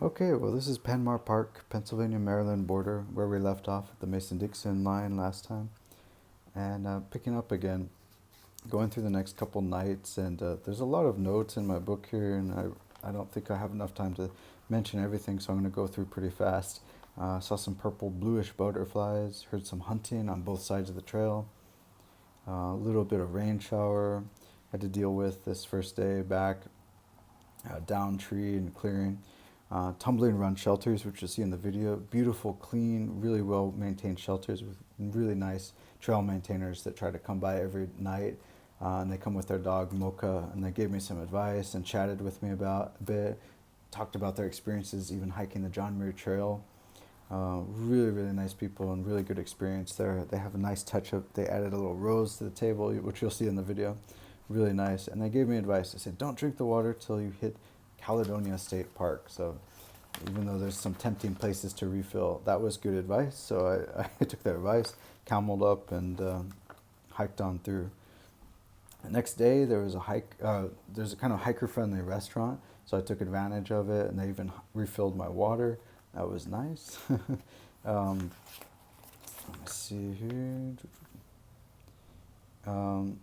Okay, well, this is Penmar Park, Pennsylvania-Maryland border, where we left off at the Mason-Dixon line last time. And picking up again, going through the next couple nights, and there's a lot of notes in my book here, and I don't think I have enough time to mention everything, so I'm going to go through pretty fast. Saw some purple bluish butterflies, heard some hunting on both sides of the trail, a little bit of rain shower had to deal with this first day back, down tree and clearing. Tumbling run shelters, which you'll see in the video. Beautiful, clean, really well maintained shelters with really nice trail maintainers that try to come by every night. And they come with their dog Mocha, and they gave me some advice and chatted with me about a bit. Talked about their experiences, even hiking the John Muir Trail. Really, really nice people and really good experience there. They have a nice touch up. They added a little rose to the table, which you'll see in the video. Really nice. And they gave me advice. They said, don't drink the water till you hit Caledonia State Park. So even though there's some tempting places to refill, that was good advice. So I took that advice, cameled up, and hiked on through. The next day there was a hike. There's a kind of hiker-friendly restaurant, so I took advantage of it, and they even refilled my water. That was nice. Let's see here.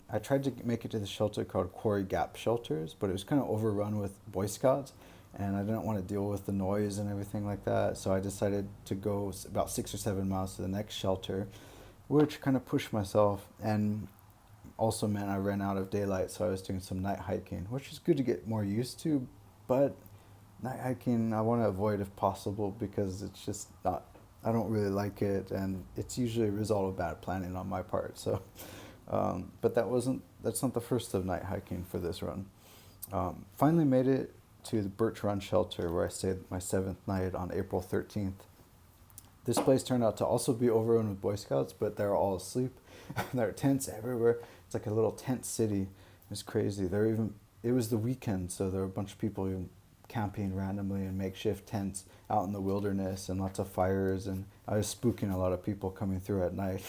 I tried to make it to the shelter called Quarry Gap Shelters, but it was kind of overrun with Boy Scouts, and I didn't want to deal with the noise and everything like that. So I decided to go about 6 or 7 miles to the next shelter, which kind of pushed myself and also meant I ran out of daylight. So I was doing some night hiking, which is good to get more used to, but night hiking I want to avoid if possible because it's just not. I don't really like it, and it's usually a result of bad planning on my part. So. But that's not the first of night hiking for this run. Finally made it to the Birch Run shelter where I stayed my 7th night on April 13th. This place turned out to also be overrun with Boy Scouts, but they're all asleep. There are tents everywhere. It's like a little tent city. It's crazy. It was the weekend, so there were a bunch of people camping randomly in makeshift tents out in the wilderness and lots of fires, and I was spooking a lot of people coming through at night.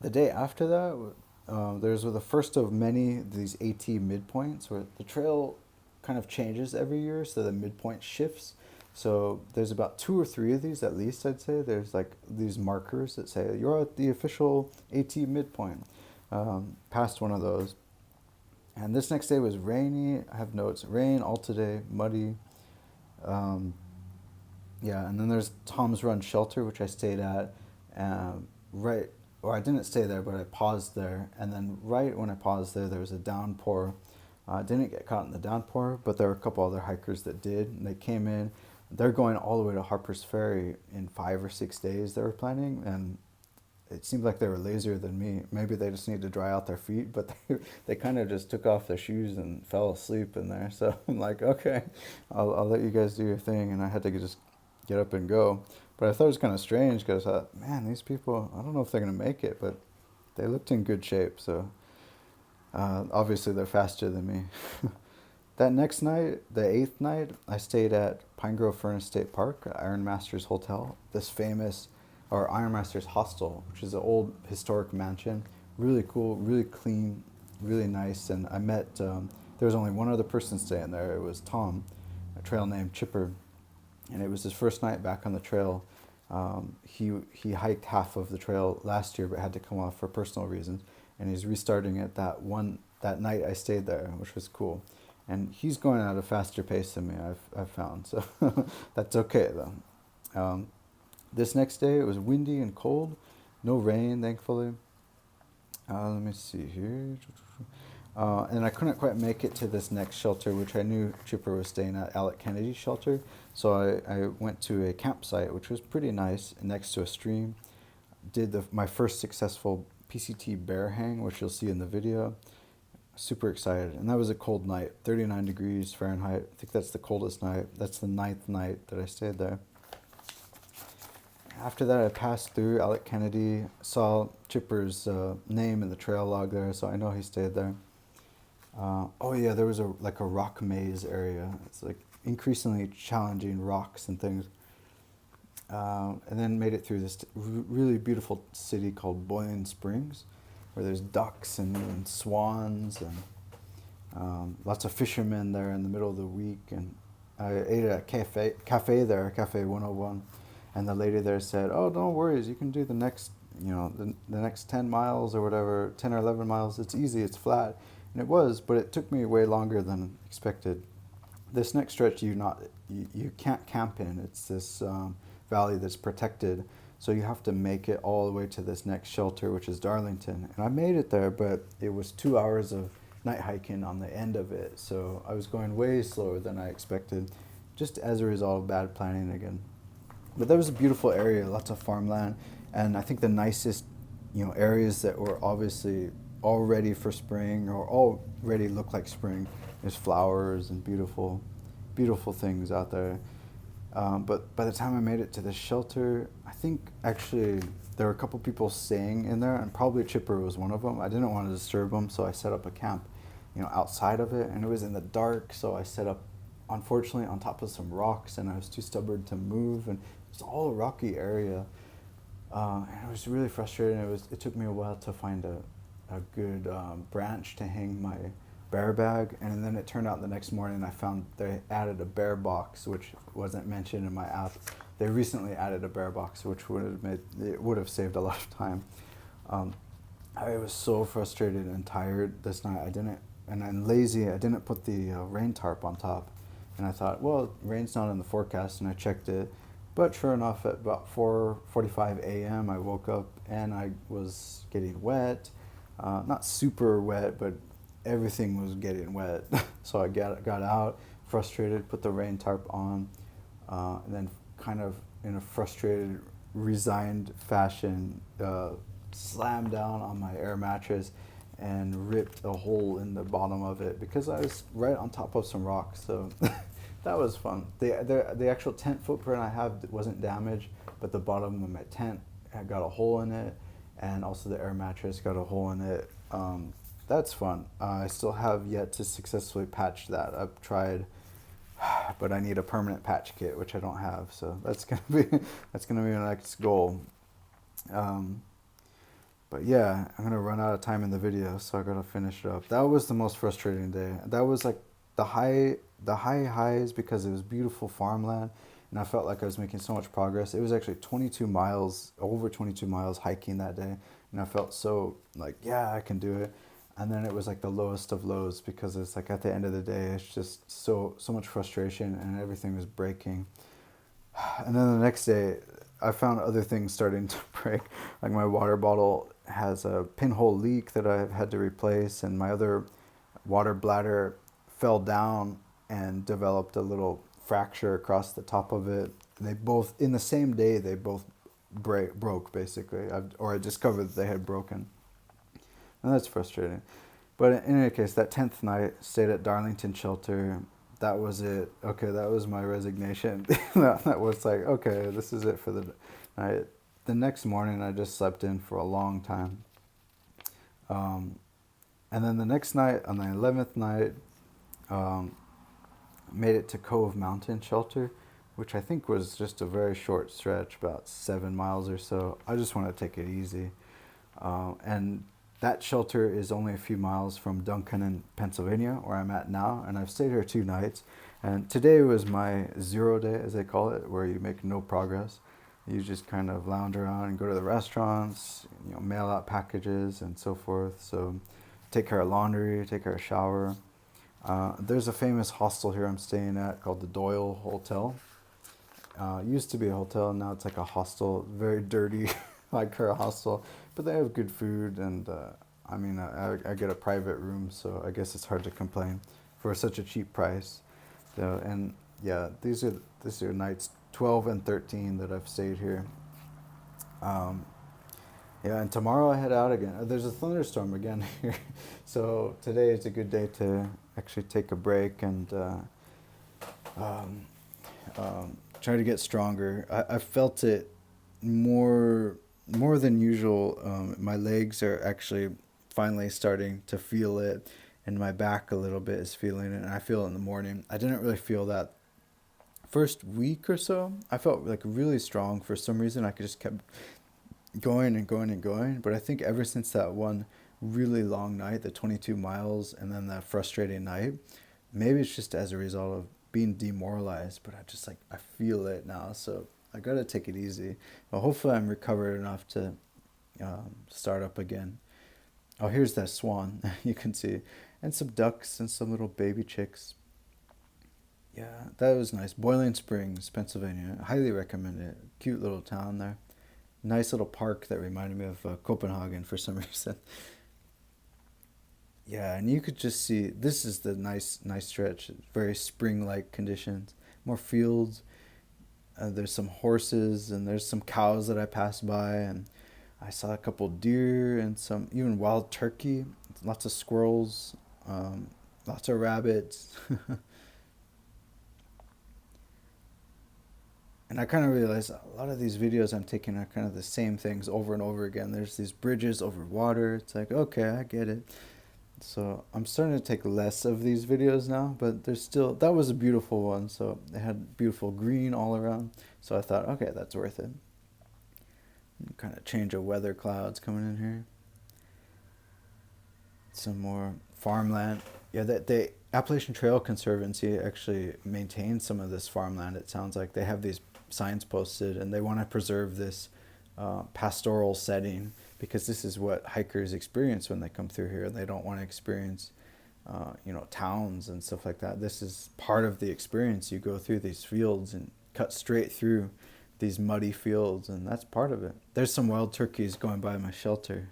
The day after that, there's the first of many these AT midpoints where the trail kind of changes every year, so the midpoint shifts. So there's about 2 or 3 of these at least, I'd say. There's like these markers that say, you're at the official AT midpoint. Past one of those. And this next day was rainy. I have notes, rain all today, muddy. Yeah, and then there's Tom's Run Shelter, which I stayed at right or I didn't stay there, but I paused there. And then right when I paused there, there was a downpour. I didn't get caught in the downpour, but there were a couple other hikers that did. And they came in. They're going all the way to Harper's Ferry in 5 or 6 days they were planning. And it seemed like they were lazier than me. Maybe they just need to dry out their feet, but they kind of just took off their shoes and fell asleep in there. So I'm like, okay, I'll let you guys do your thing. And I had to just get up and go. But I thought it was kind of strange because I thought, man, these people, I don't know if they're going to make it, but they looked in good shape. So obviously they're faster than me. That next night, the 8th night, I stayed at Pine Grove Furnace State Park, Iron Masters Hotel, this famous, or Iron Masters Hostel, which is an old historic mansion. Really cool, really clean, really nice. And I met, there was only one other person staying there. It was Tom, a trail named Chipper. And it was his first night back on the trail. He hiked half of the trail last year, but had to come off for personal reasons. And he's restarting it that night I stayed there, which was cool. And he's going at a faster pace than me, I've found. So that's okay though. This next day it was windy and cold, no rain, thankfully. Let me see here. And I couldn't quite make it to this next shelter, which I knew Chipper was staying at, Alec Kennedy's shelter. So I went to a campsite, which was pretty nice, next to a stream. Did my first successful PCT bear hang, which you'll see in the video. Super excited. And that was a cold night, 39 degrees Fahrenheit. I think that's the coldest night. That's the 9th night that I stayed there. After that, I passed through Alec Kennedy, saw Chipper's name in the trail log there, so I know he stayed there. Oh yeah, there was a rock maze area. It's like increasingly challenging rocks and things. And then made it through this really beautiful city called Boiling Springs, where there's ducks and swans and lots of fishermen there in the middle of the week. And I ate at a cafe there, Cafe 101, and the lady there said, "Oh, don't worry, you can do the next, the next 10 miles or whatever, 10 or 11 miles. It's easy, it's flat." And it was, but it took me way longer than expected. This next stretch you can't camp in. It's this valley that's protected, so you have to make it all the way to this next shelter, which is Darlington. And I made it there, but it was 2 hours of night hiking on the end of it, so I was going way slower than I expected, just as a result of bad planning again. But there was a beautiful area, lots of farmland, and I think the nicest, areas that were obviously all ready for spring or already look like spring. There's flowers and beautiful, beautiful things out there. But by the time I made it to the shelter, I think actually there were a couple people staying in there, and probably Chipper was one of them. I didn't want to disturb them, so I set up a camp, outside of it, and it was in the dark, so I set up, unfortunately, on top of some rocks, and I was too stubborn to move, and it's all a rocky area, and it was really frustrating. It took me a while to find a good branch to hang my bear bag, and then it turned out the next morning I found they added a bear box, which wasn't mentioned in my app. They recently added a bear box, which would have saved a lot of time. I was so frustrated and tired this night. And I'm lazy. I didn't put the rain tarp on top, and I thought, well, rain's not in the forecast, and I checked it. But sure enough, at about 4:45 a.m., I woke up and I was getting wet. Not super wet, but everything was getting wet. So I got out, frustrated, put the rain tarp on, and then kind of in a frustrated, resigned fashion, slammed down on my air mattress and ripped a hole in the bottom of it because I was right on top of some rocks. So that was fun. The actual tent footprint I have wasn't damaged, but the bottom of my tent had got a hole in it, and also the air mattress got a hole in it. That's fun. I still have yet to successfully patch that. I've tried, but I need a permanent patch kit, which I don't have. So that's gonna be my next goal. But yeah, I'm gonna run out of time in the video, so I gotta finish it up. That was the most frustrating day. That was like the highs because it was beautiful farmland, and I felt like I was making so much progress. It was actually 22 miles, over 22 miles hiking that day, and I felt so like, yeah, I can do it. And then it was like the lowest of lows because it's like at the end of the day, it's just so much frustration and everything was breaking. And then the next day, I found other things starting to break. Like my water bottle has a pinhole leak that I've had to replace, and my other water bladder fell down and developed a little fracture across the top of it. They both, in the same day, they both broke basically, I discovered that they had broken. And that's frustrating. But in any case, that 10th night, stayed at Darlington Shelter. That was it. Okay, that was my resignation. That was like, okay, this is it for the night. The next morning, I just slept in for a long time. And then the next night, on the 11th night, made it to Cove Mountain Shelter, which I think was just a very short stretch, about 7 miles or so. I just want to take it easy. And that shelter is only a few miles from Duncannon, Pennsylvania, where I'm at now, and I've stayed here 2 nights. And today was my 0 day, as they call it, where you make no progress. You just kind of lounge around and go to the restaurants, mail out packages and so forth. So take care of laundry, take care of shower. There's a famous hostel here I'm staying at called the Doyle Hotel. Used to be a hotel, now it's like a hostel, very dirty, like her hostel, but they have good food, and I get a private room, so I guess it's hard to complain for such a cheap price. So, and yeah, these are nights 12 and 13 that I've stayed here. Yeah, and tomorrow I head out again. There's a thunderstorm again here, so today is a good day to actually take a break and try to get stronger. I felt it more than usual. My legs are actually finally starting to feel it, and my back a little bit is feeling it, and I feel it in the morning. I didn't really feel that first week or so. I felt like really strong for some reason. I just kept going and going and going, but I think ever since that one really long night, the 22 miles, and then that frustrating night, maybe it's just as a result of being demoralized, but I feel it now, so I gotta take it easy. Well, hopefully I'm recovered enough to start up again. Oh, here's that swan you can see, and some ducks and some little baby chicks. Yeah, that was nice. Boiling Springs, Pennsylvania. I highly recommend it. Cute little town there. Nice little park that reminded me of Copenhagen for some reason. Yeah, and you could just see this is the nice stretch. Very spring-like conditions. More fields. There's some horses and there's some cows that I passed by, and I saw a couple deer and some even wild turkey. Lots of squirrels. Um, Lots of rabbits. And I kind of realized a lot of these videos I'm taking are kind of the same things over and over again. There's these bridges over water. It's like, okay, I get it. So I'm starting to take less of these videos now, but there's still, that was a beautiful one. So they had beautiful green all around. So I thought, okay, that's worth it. Kind of change of weather clouds coming in here. Some more farmland. Yeah, the Appalachian Trail Conservancy actually maintains some of this farmland. It sounds like they have these signs posted, and they want to preserve this pastoral setting because this is what hikers experience when they come through here. They don't want to experience, towns and stuff like that. This is part of the experience. You go through these fields and cut straight through these muddy fields, and that's part of it. There's some wild turkeys going by my shelter.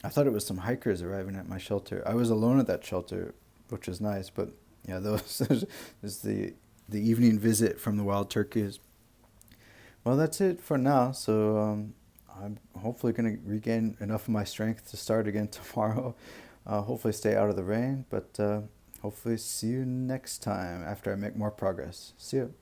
I thought it was some hikers arriving at my shelter. I was alone at that shelter, which was nice, but yeah, those is the evening visit from the wild turkeys. Well, that's it for now. So I'm hopefully going to regain enough of my strength to start again tomorrow. Hopefully stay out of the rain, but hopefully see you next time after I make more progress. See you.